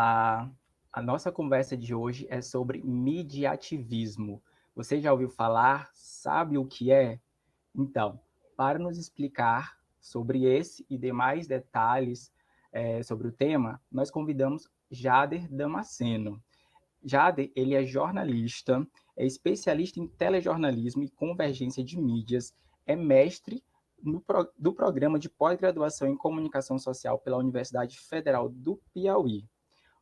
Olá! A nossa conversa de hoje é sobre mediativismo. Você já ouviu falar? Sabe o que é? Então, para nos explicar sobre esse e demais detalhes sobre o tema, nós convidamos Jader Damasceno. Jader, ele é jornalista, é especialista em telejornalismo e convergência de mídias, é mestre do programa de pós-graduação em comunicação social pela Universidade Federal do Piauí.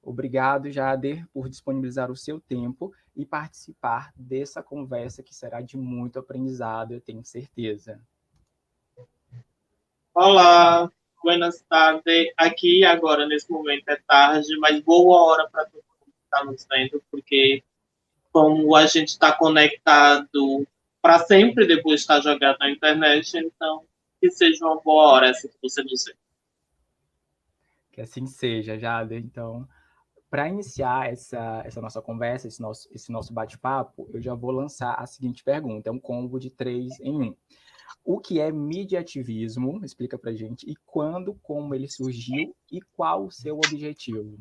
Obrigado, Jader, por disponibilizar o seu tempo e participar dessa conversa que será de muito aprendizado, eu tenho certeza. Olá, buenas tardes. Aqui agora, nesse momento, é tarde, mas boa hora para todo mundo que está nos vendo, porque como a gente está conectado para sempre depois de estar jogado na internet, então que seja uma boa hora essa que você nos vê. Que assim seja, Jader. Então, para iniciar essa nossa conversa, esse nosso bate-papo, eu já vou lançar a seguinte pergunta, é um combo de 3 em 1. O que é mediativismo? Explica para gente. E quando, como ele surgiu e qual o seu objetivo?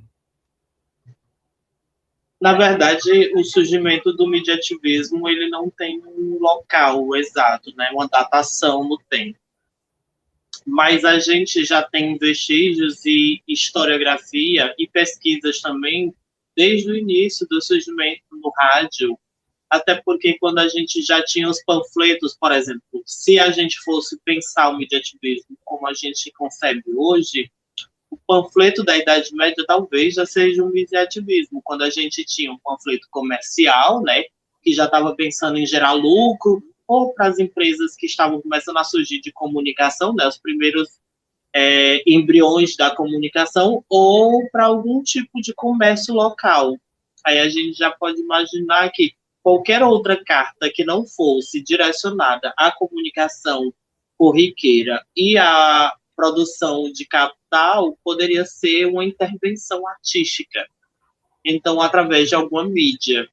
Na verdade, o surgimento do mediativismo ele não tem um local exato, né? Uma datação no tempo. Mas a gente já tem vestígios e historiografia e pesquisas também desde o início do surgimento no rádio, até porque quando a gente já tinha os panfletos, por exemplo, se a gente fosse pensar o mediativismo como a gente concebe hoje, o panfleto da Idade Média talvez já seja um mediativismo, quando a gente tinha um panfleto comercial, né, que já estava pensando em gerar lucro, ou para as empresas que estavam começando a surgir de comunicação, né, os primeiros embriões da comunicação, ou para algum tipo de comércio local. Aí a gente já pode imaginar que qualquer outra carta que não fosse direcionada à comunicação corriqueira e à produção de capital poderia ser uma intervenção artística. Então, através de alguma mídia.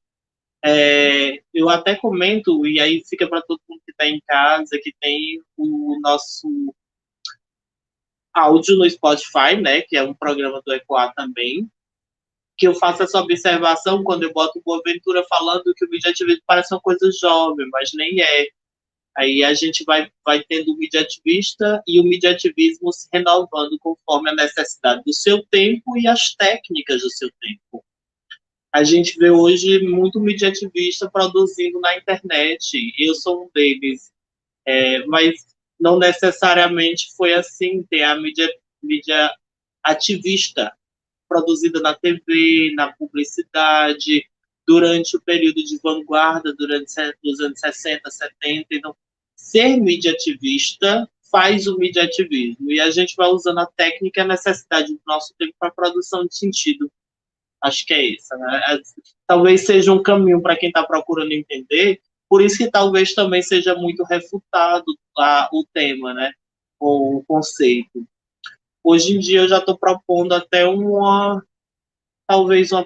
Eu até comento, e aí fica para todo mundo que está em casa, que tem o nosso áudio no Spotify, né, que é um programa do Ecoar também, que eu faço essa observação quando eu boto o Boaventura falando que o mediativismo parece uma coisa jovem, mas nem é. Aí a gente vai tendo o mediativista e o mediativismo se renovando conforme a necessidade do seu tempo e as técnicas do seu tempo. A gente vê hoje muito mediativista produzindo na internet. Eu sou um deles. Mas não necessariamente foi assim. Tem a mídia ativista produzida na TV, na publicidade, durante o período de vanguarda, durante os anos 60, 70. Então, ser mediativista faz o mediativismo. E a gente vai usando a técnica e a necessidade do nosso tempo para a produção de sentido. Acho que é isso. Né? Talvez seja um caminho para quem está procurando entender, por isso que talvez também seja muito refutado o tema, né? Ou o conceito. Hoje em dia eu já estou propondo até talvez um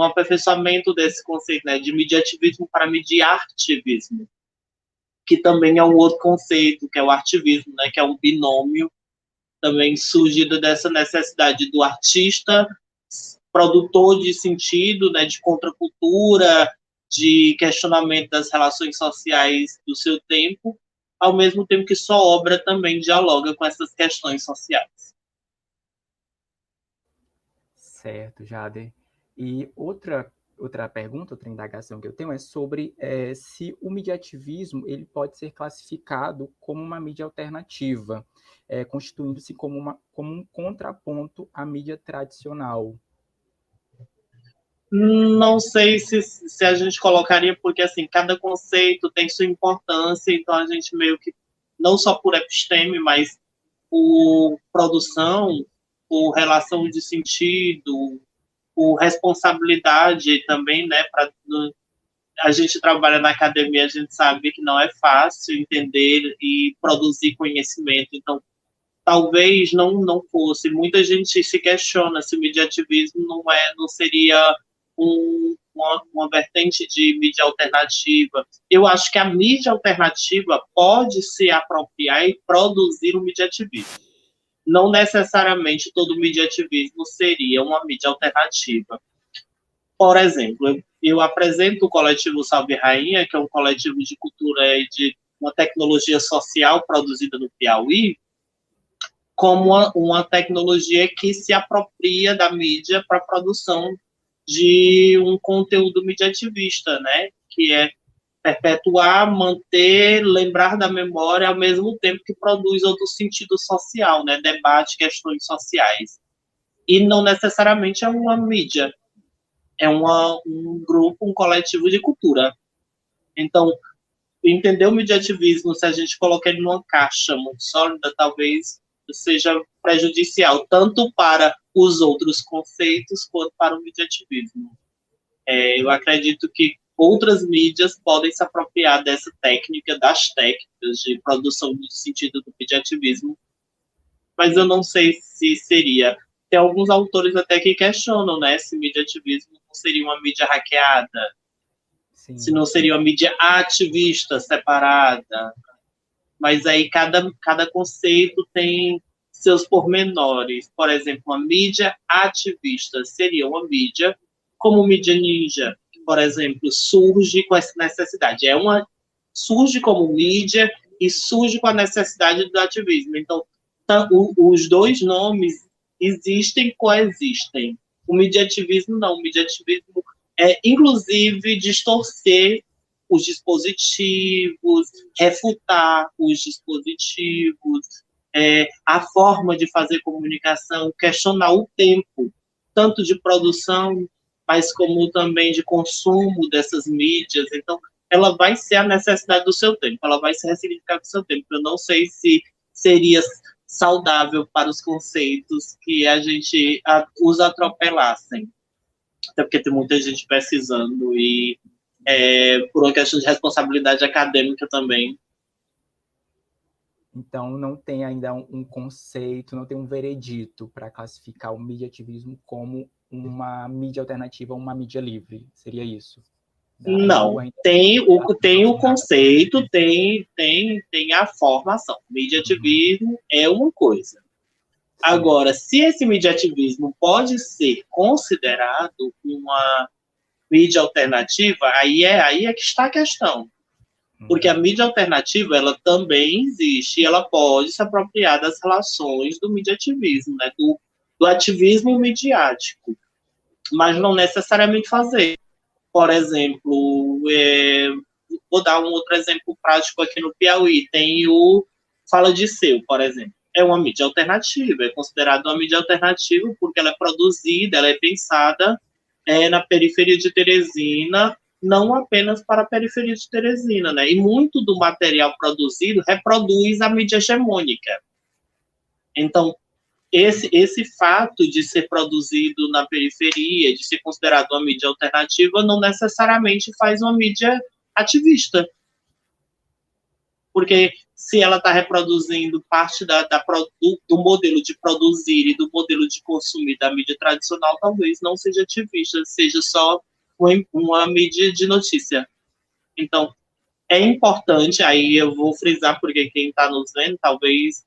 aperfeiçoamento desse conceito, né, de mediativismo para mediartivismo, que também é um outro conceito, que é o artivismo, né, que é um binômio também surgido dessa necessidade do artista, produtor de sentido, né, de contracultura, de questionamento das relações sociais do seu tempo, ao mesmo tempo que sua obra também dialoga com essas questões sociais. Certo, Jader. E outra pergunta, outra indagação que eu tenho é sobre se o mediativismo ele pode ser classificado como uma mídia alternativa, constituindo-se como um contraponto à mídia tradicional. Não sei se a gente colocaria, porque assim, cada conceito tem sua importância, então a gente meio que, não só por episteme, mas por produção, por relação de sentido, por responsabilidade também, né? A gente trabalha na academia, a gente sabe que não é fácil entender e produzir conhecimento, então talvez não fosse. Muita gente se questiona se o mediativismo não seria uma vertente de mídia alternativa. Eu acho que a mídia alternativa pode se apropriar e produzir o mediativismo. não necessariamente todo mediativismo seria uma mídia alternativa. Por exemplo, eu apresento o coletivo Salve Rainha, que é um coletivo de cultura e de uma tecnologia social produzida no Piauí, como uma tecnologia que se apropria da mídia para a produção de um conteúdo mediativista, né? Que é perpetuar, manter, lembrar da memória ao mesmo tempo que produz outro sentido social, né? Debate questões sociais. E não necessariamente é uma mídia, é um grupo, um coletivo de cultura. Então, entender o mediativismo, se a gente colocar ele numa caixa muito sólida, talvez seja prejudicial, tanto para os outros conceitos quanto para o mediativismo. Eu acredito que outras mídias podem se apropriar dessa técnica, das técnicas de produção no sentido do mediativismo, mas eu não sei se seria. Tem alguns autores até que questionam, né, se mediativismo não seria uma mídia hackeada, Sim, se não sim. seria uma mídia ativista separada, mas aí cada conceito tem seus pormenores. Por exemplo, uma mídia ativista seria uma mídia como mídia ninja, que, por exemplo, surge com essa necessidade. Surge como mídia e surge com a necessidade do ativismo. Então, os dois nomes existem, coexistem. O mediativismo não. O mediativismo é, inclusive, distorcer os dispositivos, refutar os dispositivos, a forma de fazer comunicação, questionar o tempo, tanto de produção, mas como também de consumo dessas mídias. Então, ela vai ser a necessidade do seu tempo, ela vai se ressignificar com o seu tempo. Eu não sei se seria saudável para os conceitos que a gente os atropelassem. Até porque tem muita gente pesquisando e por uma questão de responsabilidade acadêmica também. Então, não tem ainda um conceito, não tem um veredito para classificar o mediativismo como uma mídia alternativa ou uma mídia livre. Seria isso? Não, tem o conceito, tem a formação. Mediativismo é uma coisa. Agora, se esse mediativismo pode ser considerado uma mídia alternativa, aí é que está a questão. Porque a mídia alternativa, ela também existe, e ela pode se apropriar das relações do mediativismo, né? do ativismo midiático, mas não necessariamente fazer. Por exemplo, vou dar um outro exemplo prático aqui no Piauí, tem o Fala de Seu, por exemplo. É uma mídia alternativa, é considerada uma mídia alternativa porque ela é produzida, ela é pensada na periferia de Teresina, não apenas para a periferia de Teresina, né? E muito do material produzido reproduz a mídia hegemônica. Então, esse fato de ser produzido na periferia, de ser considerado uma mídia alternativa, não necessariamente faz uma mídia ativista. Porque se ela está reproduzindo parte do modelo de produzir e do modelo de consumir da mídia tradicional, talvez não seja ativista, seja só uma mídia de notícia. Então, é importante, aí eu vou frisar, porque quem está nos vendo talvez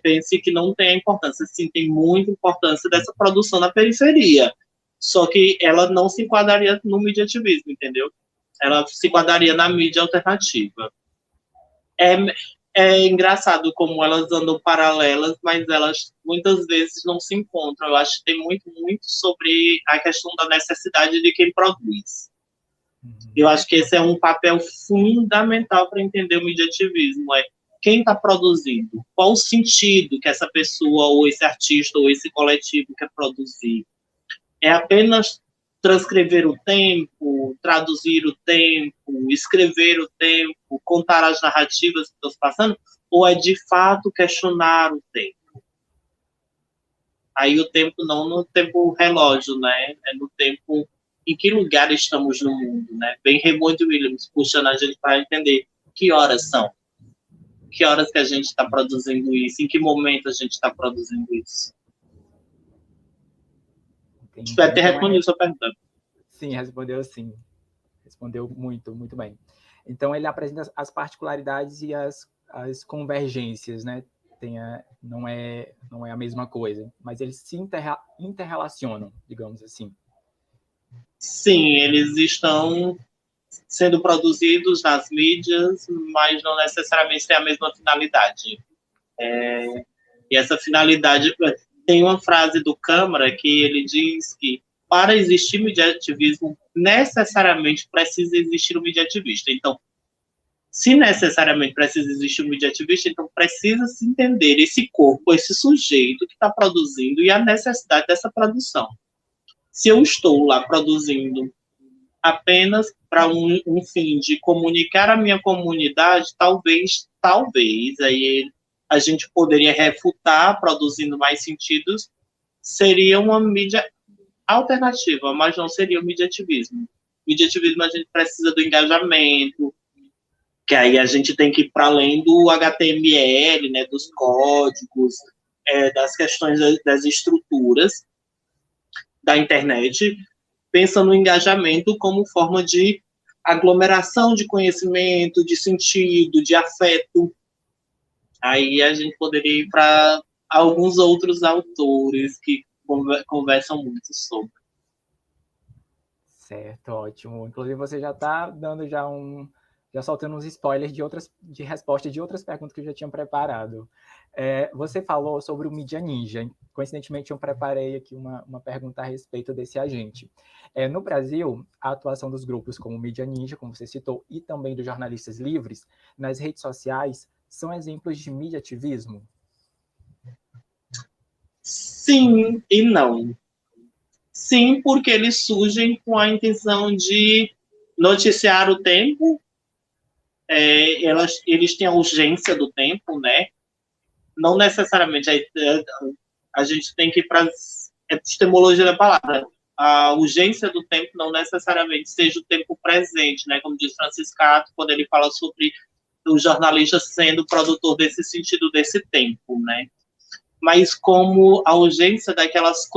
pense que não tem importância. Sim, tem muita importância dessa produção na periferia. Só que ela não se enquadraria no mediativismo, entendeu? Ela se enquadraria na mídia alternativa. É engraçado como elas andam paralelas, mas elas muitas vezes não se encontram. Eu acho que tem muito sobre a questão da necessidade de quem produz. Eu acho que esse é um papel fundamental para entender o mediativismo, quem está produzindo, qual o sentido que essa pessoa, ou esse artista, ou esse coletivo quer produzir. É apenas transcrever o tempo, traduzir o tempo, escrever o tempo, contar as narrativas que estão passando, ou é de fato questionar o tempo? Aí o tempo não no tempo relógio, né? É no tempo em que lugar estamos no mundo, né? Bem Raymond Williams puxando a gente para entender que horas são, que horas que a gente está produzindo isso, em que momento a gente está produzindo isso. Entendi. Espero ter respondido sua pergunta. Sim, respondeu sim. Respondeu muito, muito bem. Então, ele apresenta as particularidades e as convergências, né? não é a mesma coisa, mas eles se interrelacionam, digamos assim. Sim, eles estão sendo produzidos nas mídias, mas não necessariamente têm a mesma finalidade. E essa finalidade... Tem uma frase do Câmara que ele diz que para existir mediativismo, necessariamente precisa existir um mediativista. Então, se necessariamente precisa existir um mediativista, então precisa se entender esse corpo, esse sujeito que está produzindo e a necessidade dessa produção. Se eu estou lá produzindo apenas para um fim de comunicar a minha comunidade, talvez, aí a gente poderia refutar, produzindo mais sentidos, seria uma mídia alternativa, mas não seria o mediativismo. Mediativismo, a gente precisa do engajamento, que aí a gente tem que ir para além do HTML, né, dos códigos, das questões das estruturas da internet, pensa no engajamento como forma de aglomeração de conhecimento, de sentido, de afeto. Aí a gente poderia ir para alguns outros autores que conversam muito sobre. Certo, ótimo. Inclusive você já está dando já soltando uns spoilers de resposta de outras perguntas que eu já tinha preparado. Você falou sobre o Mídia Ninja. Coincidentemente, eu preparei aqui uma pergunta a respeito desse agente. No Brasil, a atuação dos grupos como o Mídia Ninja, como você citou, e também dos jornalistas livres nas redes sociais são exemplos de mediativismo? Sim e não. Sim, porque eles surgem com a intenção de noticiar o tempo. Eles têm a urgência do tempo, né? Não necessariamente a gente tem que ir para a epistemologia da palavra. A urgência do tempo não necessariamente seja o tempo presente, né? Como diz Franciscato, quando ele fala sobre o jornalista sendo produtor desse sentido desse tempo, né? Mas como a urgência daquelas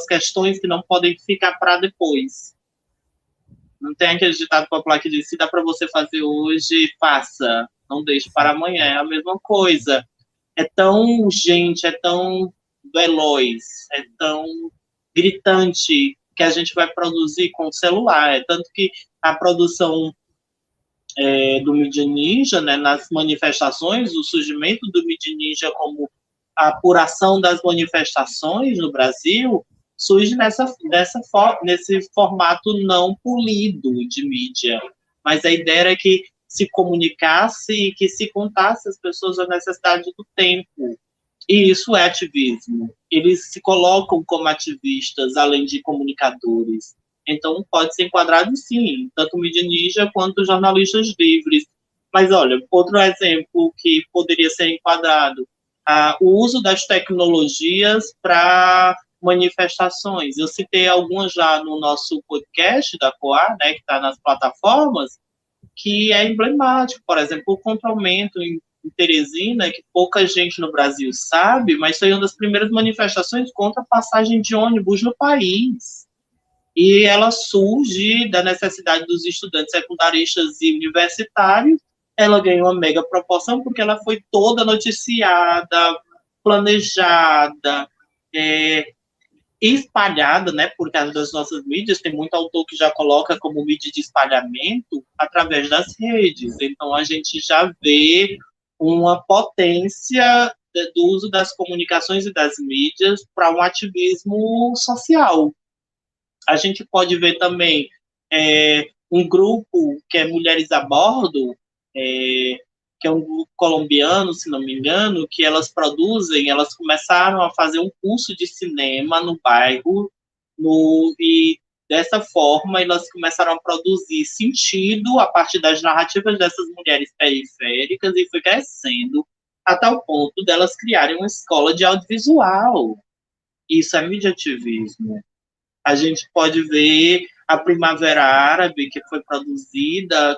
questões que não podem ficar para depois. Não tem aquele ditado popular que diz: se dá para você fazer hoje, faça. Não deixe para amanhã. É a mesma coisa. É tão urgente, é tão veloz, é tão gritante que a gente vai produzir com o celular. É tanto que a produção do Mídia Ninja, né, nas manifestações, o surgimento do Mídia Ninja como a apuração das manifestações no Brasil surge nesse formato não polido de mídia. Mas a ideia era que se comunicasse e que se contasse às pessoas a necessidade do tempo. E isso é ativismo. Eles se colocam como ativistas, além de comunicadores. Então, pode ser enquadrado, sim, tanto mídia ninja quanto jornalistas livres. Mas, olha, outro exemplo que poderia ser enquadrado, o uso das tecnologias para manifestações. Eu citei algumas já no nosso podcast da Coar, né, que está nas plataformas, que é emblemático. Por exemplo, o contra-aumento em Teresina, que pouca gente no Brasil sabe, mas foi uma das primeiras manifestações contra a passagem de ônibus no país. E ela surge da necessidade dos estudantes secundaristas e universitários. Ela ganhou uma mega proporção porque ela foi toda noticiada, planejada, espalhada, né, por causa das nossas mídias. Tem muito autor que já coloca como mídia de espalhamento através das redes. Então, a gente já vê uma potência do uso das comunicações e das mídias para um ativismo social. A gente pode ver também um grupo que é Mulheres a Bordo, que é um grupo colombiano, se não me engano, que elas começaram a fazer um curso de cinema no bairro, e dessa forma elas começaram a produzir sentido a partir das narrativas dessas mulheres periféricas e foi crescendo a tal ponto delas criarem uma escola de audiovisual. Isso é mediativismo. A gente pode ver a Primavera Árabe, que foi produzida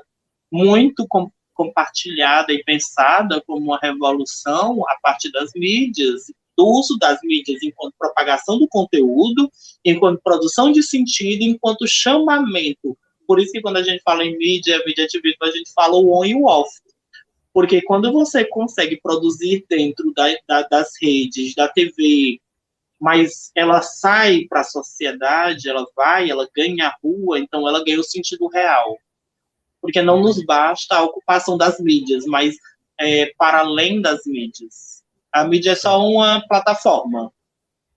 muito compartilhada e pensada como uma revolução a partir das mídias, do uso das mídias enquanto propagação do conteúdo, enquanto produção de sentido, enquanto chamamento. Por isso que quando a gente fala em mídia, mediativismo, a gente fala o on e o off. Porque quando você consegue produzir dentro das redes, da TV, mas ela sai para a sociedade, ela ganha a rua, então ela ganha o sentido real. Porque não nos basta a ocupação das mídias, mas para além das mídias. A mídia é só uma plataforma.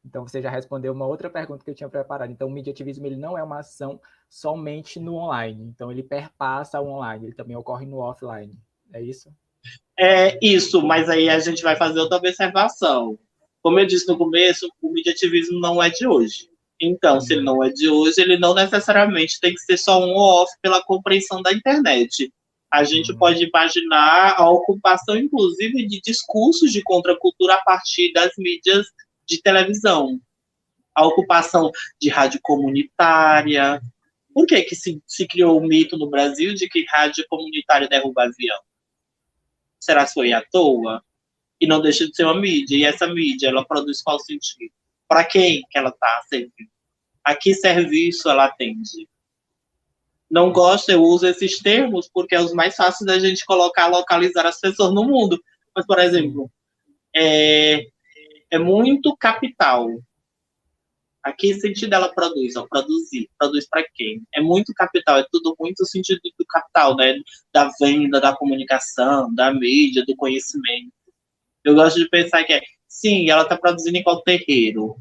Então, você já respondeu uma outra pergunta que eu tinha preparado. Então, o mediativismo ele não é uma ação somente no online. Então, ele perpassa o online, ele também ocorre no offline. É isso? É isso, mas aí a gente vai fazer outra observação. Como eu disse no começo, o mediativismo não é de hoje. Então, se ele não é de hoje, ele não necessariamente tem que ser só um ou off pela compreensão da internet. A gente pode imaginar a ocupação, inclusive, de discursos de contracultura a partir das mídias de televisão. A ocupação de rádio comunitária. Por que se criou o mito no Brasil de que rádio comunitária derruba avião? Será que foi à toa? E não deixa de ser uma mídia. E essa mídia, ela produz qual sentido? Para quem que ela está servindo? A que serviço ela atende? Não gosto, eu uso esses termos porque é os mais fáceis da gente colocar, localizar as pessoas no mundo. Mas, por exemplo, é muito capital. A que sentido ela produz? Ao produzir. Produz para quem? É muito capital, é tudo muito sentido do capital, né? Da venda, da comunicação, da mídia, do conhecimento. Eu gosto de pensar que sim, ela está produzindo em qual terreiro?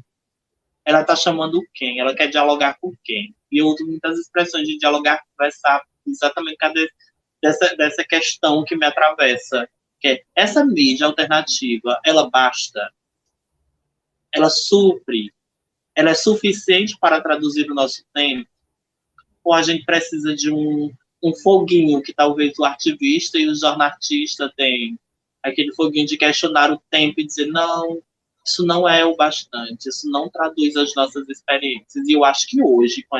Ela está chamando quem? Ela quer dialogar com quem? E eu uso muitas expressões de dialogar, conversar, exatamente dessa questão que me atravessa. Que é, essa mídia alternativa, ela basta? Ela supre? Ela é suficiente para traduzir o nosso tempo? Ou a gente precisa de um foguinho que talvez o ativista e o jornalista têm? Aquele foguinho de questionar o tempo e dizer, não, isso não é o bastante, isso não traduz as nossas experiências. E eu acho que hoje, com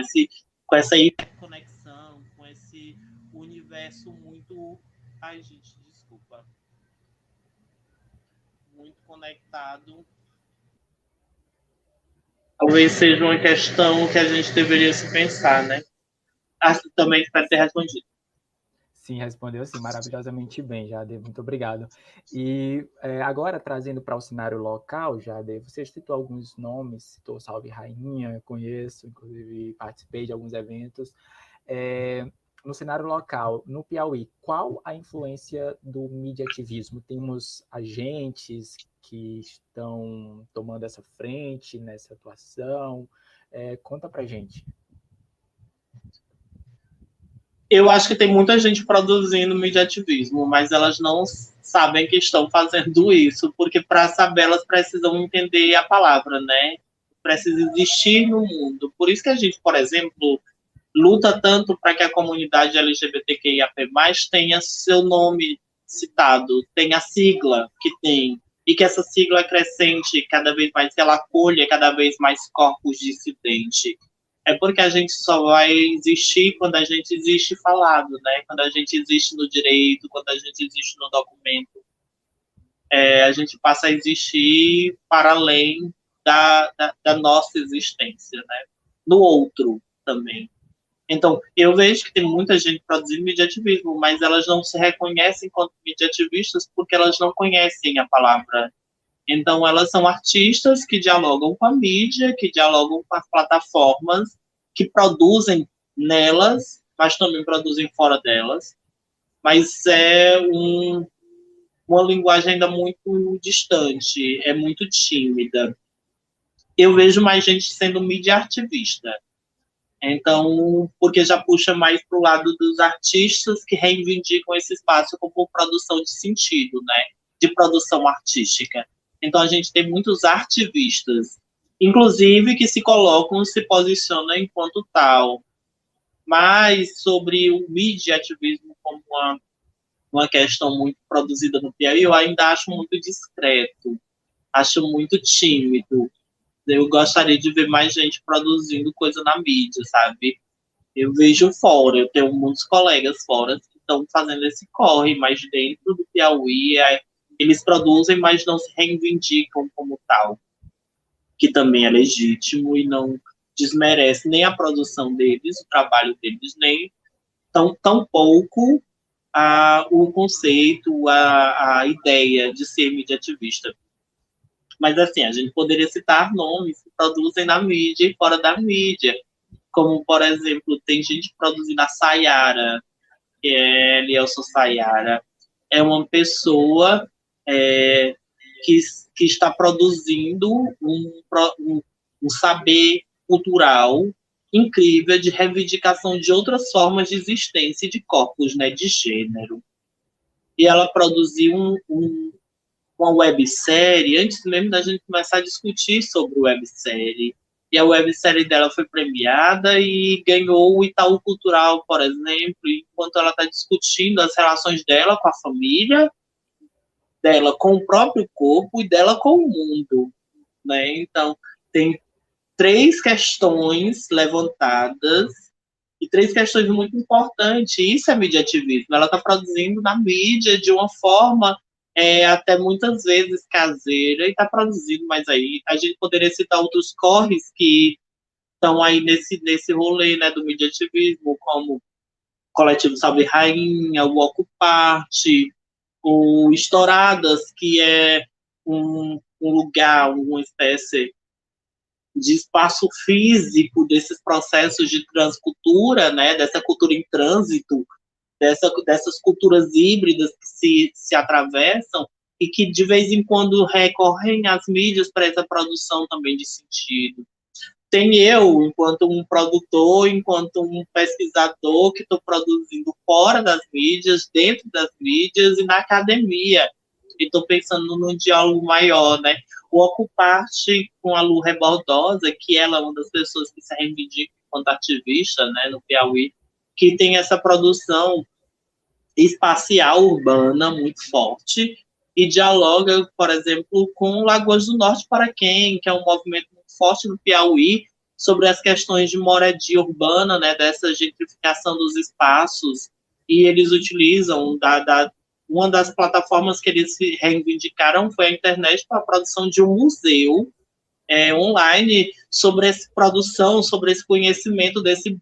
essa hiperconexão, com esse universo muito... Ai, gente, desculpa. Muito conectado, talvez seja uma questão que a gente deveria se pensar, né? Também espero ter respondido. Sim, respondeu sim, maravilhosamente bem, Jade, muito obrigado. E agora, trazendo para o cenário local, Jade, você citou alguns nomes, citou Salve Rainha, eu conheço, inclusive participei de alguns eventos. No cenário local, no Piauí, qual a influência do mediativismo? Temos agentes que estão tomando essa frente nessa atuação? Conta para gente. Eu acho que tem muita gente produzindo mediativismo, mas elas não sabem que estão fazendo isso, porque para saber elas precisam entender a palavra, né? Precisa existir no mundo. Por isso que a gente, por exemplo, luta tanto para que a comunidade LGBTQIAP+, tenha seu nome citado, tenha a sigla que tem, e que essa sigla é crescente cada vez mais, que ela acolha cada vez mais corpos dissidentes. É porque a gente só vai existir quando a gente existe falado, né? Quando a gente existe no direito, quando a gente existe no documento. A gente passa a existir para além da nossa existência, né? No outro também. Então, eu vejo que tem muita gente produzindo mediativismo, mas elas não se reconhecem como mediativistas porque elas não conhecem a palavra. Então, elas são artistas que dialogam com a mídia, que dialogam com as plataformas, que produzem nelas, mas também produzem fora delas. Mas é uma linguagem ainda muito distante, é muito tímida. Eu vejo mais gente sendo mídia ativista. Então, porque já puxa mais para o lado dos artistas que reivindicam esse espaço como produção de sentido, né? De produção artística. Então, a gente tem muitos artivistas, inclusive que se colocam, se posicionam enquanto tal. Mas sobre o mediativismo como uma questão muito produzida no Piauí, eu ainda acho muito discreto, acho muito tímido. Eu gostaria de ver mais gente produzindo coisa na mídia, sabe? Eu vejo fora, eu tenho muitos colegas fora que estão fazendo esse corre, mas dentro do Piauí eles produzem, mas não se reivindicam como tal, que também é legítimo e não desmerece nem a produção deles, o trabalho deles, nem tão pouco o conceito, a ideia de ser mídia ativista. Mas, assim, a gente poderia citar nomes que produzem na mídia e fora da mídia, como, por exemplo, tem gente produzindo a Sayara, que é Elielson Sayara, é uma pessoa que, que está produzindo um saber cultural incrível de reivindicação de outras formas de existência e de corpos, né, de gênero. E ela produziu uma websérie, antes mesmo da gente começar a discutir sobre websérie. E a websérie dela foi premiada e ganhou o Itaú Cultural, por exemplo, enquanto ela está discutindo as relações dela com a família, dela com o próprio corpo e dela com o mundo, né? Então, tem 3 questões levantadas e 3 questões muito importantes. Isso é mediativismo. Ela está produzindo na mídia de uma forma até muitas vezes caseira e está produzindo, mas aí a gente poderia citar outros corres que estão aí nesse rolê, né, do mediativismo, como o Coletivo Salve Rainha, o Ocuparte, o Estouradas, que é um lugar, uma espécie de espaço físico desses processos de transcultura, né, dessa cultura em trânsito, dessas culturas híbridas que se atravessam e que de vez em quando recorrem às mídias para essa produção também de sentido. Tem eu, enquanto um produtor, enquanto um pesquisador que estou produzindo fora das mídias, dentro das mídias e na academia. E estou pensando num diálogo maior, né? O Ocuparte com a Lu Rebordosa, que ela é uma das pessoas que se reivindica enquanto ativista, né, no Piauí, que tem essa produção espacial urbana muito forte e dialoga, por exemplo, com Lagoas do Norte para Quem, que é um movimento muito forte no Piauí sobre as questões de moradia urbana, né, dessa gentrificação dos espaços, e eles utilizam uma das plataformas que eles reivindicaram foi a internet para a produção de um museu online sobre essa produção, sobre esse conhecimento desse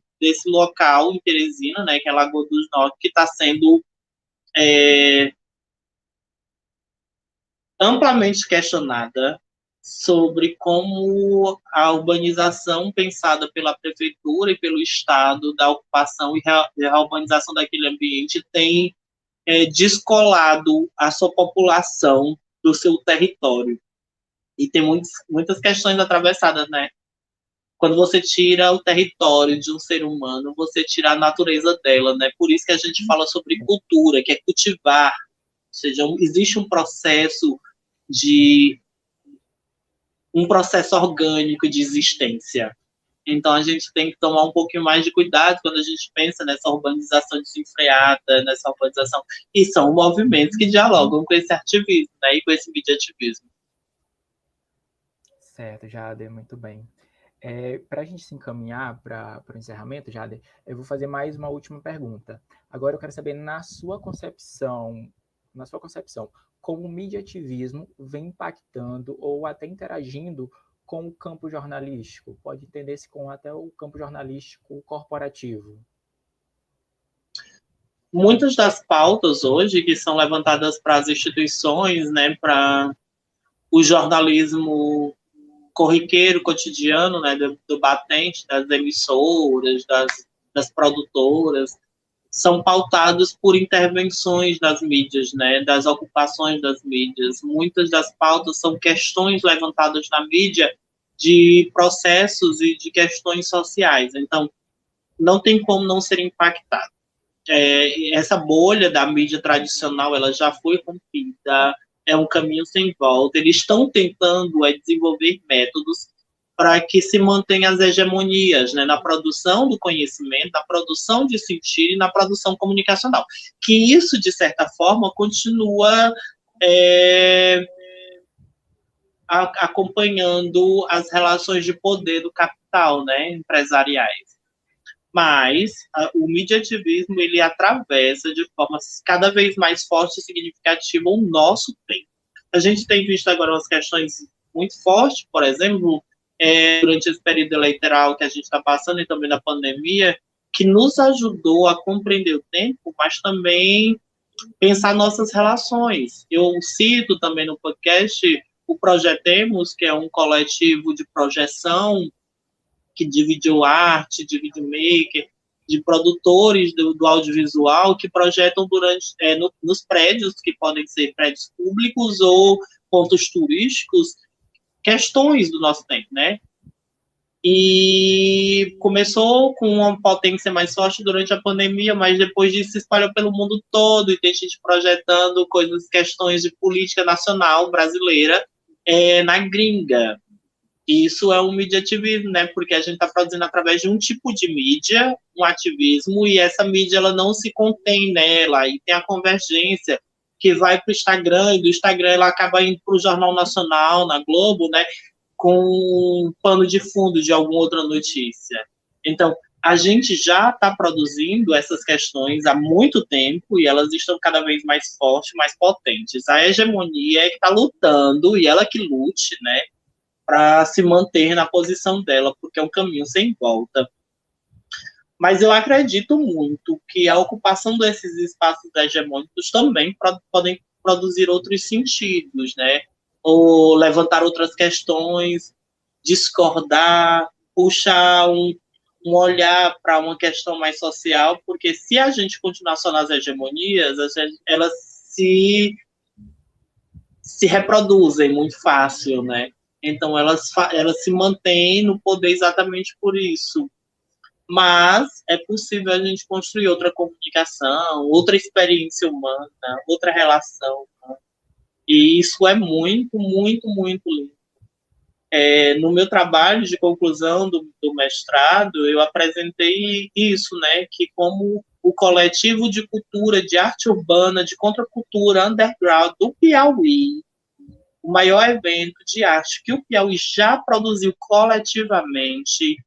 local em Teresina, né, que é Lagoa do Norte, que está sendo amplamente questionada sobre como a urbanização pensada pela prefeitura e pelo Estado da ocupação e a urbanização daquele ambiente tem descolado a sua população do seu território. E tem muitas questões atravessadas, né? Quando você tira o território de um ser humano, você tira a natureza dela, né? Por isso que a gente fala sobre cultura, que é cultivar. Ou seja, existe um processo orgânico de existência. Então a gente tem que tomar um pouquinho mais de cuidado quando a gente pensa nessa urbanização desenfreada, nessa urbanização. E são movimentos que dialogam com esse ativismo, né? E com esse mediativismo. Certo, Jader, muito bem. Para a gente se encaminhar para o encerramento, Jader, eu vou fazer mais uma última pergunta. Agora eu quero saber, na sua concepção, como o mediativismo vem impactando ou até interagindo com o campo jornalístico? Pode entender-se com até o campo jornalístico corporativo. Muitas das pautas hoje que são levantadas para as instituições, né, para o jornalismo corriqueiro, cotidiano, né, do batente, das emissoras, das produtoras, são pautados por intervenções das mídias, né, das ocupações das mídias. Muitas das pautas são questões levantadas na mídia de processos e de questões sociais. Então, não tem como não ser impactado. Essa bolha da mídia tradicional, ela já foi rompida, é um caminho sem volta. Eles estão tentando desenvolver métodos para que se mantenham as hegemonias, né, na produção do conhecimento, na produção de sentido e na produção comunicacional. Que isso, de certa forma, continua acompanhando as relações de poder do capital, né, empresariais. Mas o mediativismo, ele atravessa de forma cada vez mais forte e significativa o nosso tempo. A gente tem visto agora umas questões muito fortes, por exemplo, durante esse período eleitoral que a gente está passando e também na pandemia, que nos ajudou a compreender o tempo, mas também pensar nossas relações. Eu cito também no podcast o Projetemos, que é um coletivo de projeção que dividiu arte, de videomaker, de produtores do audiovisual que projetam nos prédios, que podem ser prédios públicos ou pontos turísticos, questões do nosso tempo, né? E começou com uma potência mais forte durante a pandemia, mas depois disso se espalhou pelo mundo todo e tem gente projetando coisas, questões de política nacional brasileira na gringa. E isso é um mediativismo, né? Porque a gente está produzindo através de um tipo de mídia, um ativismo, e essa mídia ela não se contém nela, e tem a convergência que vai para o Instagram, e do Instagram ela acaba indo para o Jornal Nacional, na Globo, né? Com um pano de fundo de alguma outra notícia. Então, a gente já está produzindo essas questões há muito tempo e elas estão cada vez mais fortes, mais potentes. A hegemonia é que está lutando, e ela que lute, né? Para se manter na posição dela, porque é um caminho sem volta. Mas eu acredito muito que a ocupação desses espaços hegemônicos também podem produzir outros sentidos, né? Ou levantar outras questões, discordar, puxar um olhar para uma questão mais social, porque se a gente continuar só nas hegemonias, elas se reproduzem muito fácil, né? Então, elas se mantêm no poder exatamente por isso. Mas é possível a gente construir outra comunicação, outra experiência humana, outra relação. Né? E isso é muito, muito, muito lindo. No meu trabalho de conclusão do mestrado, eu apresentei isso, né? Que como o coletivo de cultura, de arte urbana, de contracultura underground do Piauí, o maior evento de arte que o Piauí já produziu coletivamente,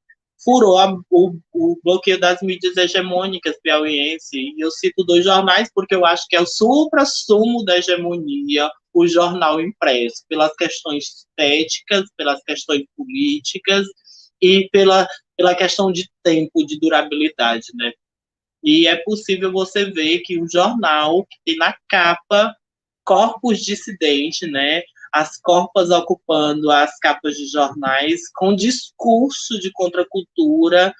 furou o bloqueio das mídias hegemônicas piauiense. E eu cito 2 jornais porque eu acho que é o supra-sumo da hegemonia, o jornal impresso, pelas questões estéticas, pelas questões políticas e pela questão de tempo, de durabilidade, né? E é possível você ver que um jornal que tem na capa corpos dissidentes, né? As corpas ocupando as capas de jornais com discurso de contracultura,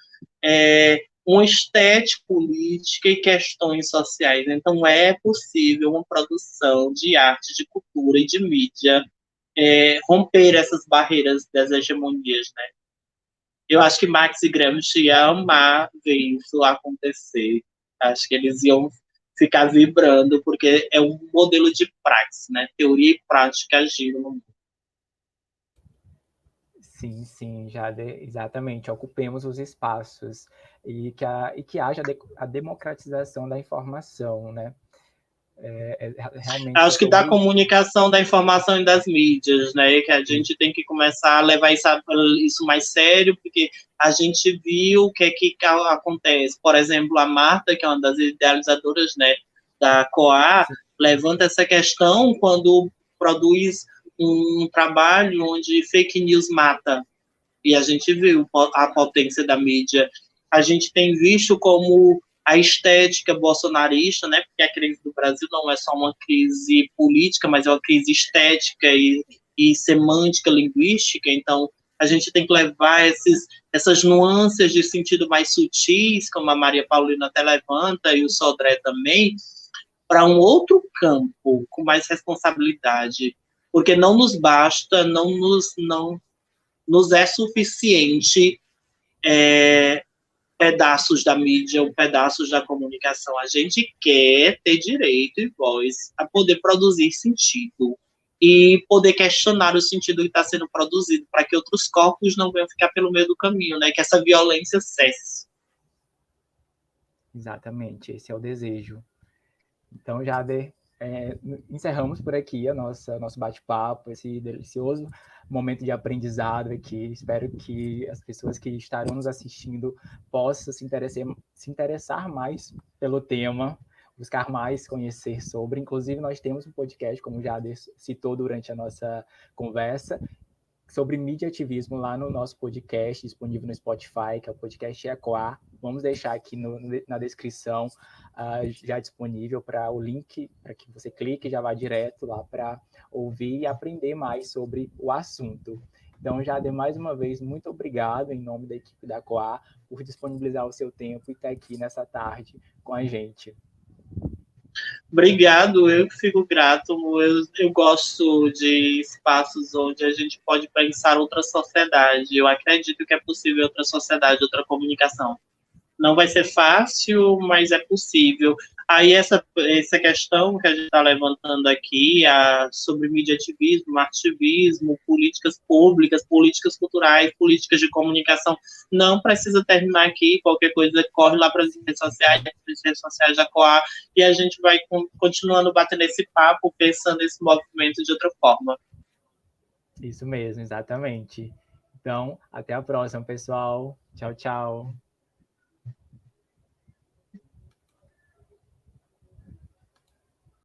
uma estética política e questões sociais. Então, é possível uma produção de arte, de cultura e de mídia romper essas barreiras das hegemonias, né? Eu acho que Marx e Gramsci iam amar ver isso acontecer. Acho que eles iam ficar vibrando, porque é um modelo de praxe, né? Teoria e prática agindo no mundo. Sim, sim, exatamente. Ocupemos os espaços e que haja a democratização da informação, né? Realmente Acho que da sobre comunicação, da informação e das mídias, né? Que a gente tem que começar a levar isso mais sério, porque a gente viu o que acontece. Por exemplo, a Marta, que é uma das idealizadoras, né, da COA, levanta essa questão quando produz um trabalho onde fake news mata. E a gente viu a potência da mídia. A gente tem visto como a estética bolsonarista, né? Porque a crise do Brasil não é só uma crise política, mas é uma crise estética e semântica, linguística. Então, a gente tem que levar essas nuances de sentido mais sutis, como a Maria Paulina até levanta, e o Sodré também, para um outro campo, com mais responsabilidade. Porque não nos basta, não nos é suficiente pedaços da mídia ou pedaços da comunicação. A gente quer ter direito e voz a poder produzir sentido e poder questionar o sentido que está sendo produzido para que outros corpos não venham ficar pelo meio do caminho, né? Que essa violência cesse. Exatamente, esse é o desejo. Então, Jader, encerramos por aqui nosso bate-papo, esse delicioso momento de aprendizado aqui. Espero que as pessoas que estarão nos assistindo possam se interessar mais pelo tema, buscar mais conhecer sobre. Inclusive, nós temos um podcast, como o Jader citou durante a nossa conversa, sobre mídia ativismo lá no nosso podcast, disponível no Spotify, que é o podcast ECOA. Vamos deixar aqui na descrição já disponível para o link, para que você clique e já vá direto lá para ouvir e aprender mais sobre o assunto. Então, Jade, mais uma vez, muito obrigado em nome da equipe da Coa por disponibilizar o seu tempo e estar aqui nessa tarde com a gente. Obrigado, eu que fico grato. Eu gosto de espaços onde a gente pode pensar outra sociedade. Eu acredito que é possível outra sociedade, outra comunicação. Não vai ser fácil, mas é possível. Aí essa questão que a gente está levantando aqui sobre mediativismo, ativismo, políticas públicas, políticas culturais, políticas de comunicação, não precisa terminar aqui. Qualquer coisa corre lá para as redes sociais da Coa, e a gente vai continuando batendo esse papo, pensando esse movimento de outra forma. Isso mesmo, exatamente. Então, até a próxima, pessoal. Tchau, tchau.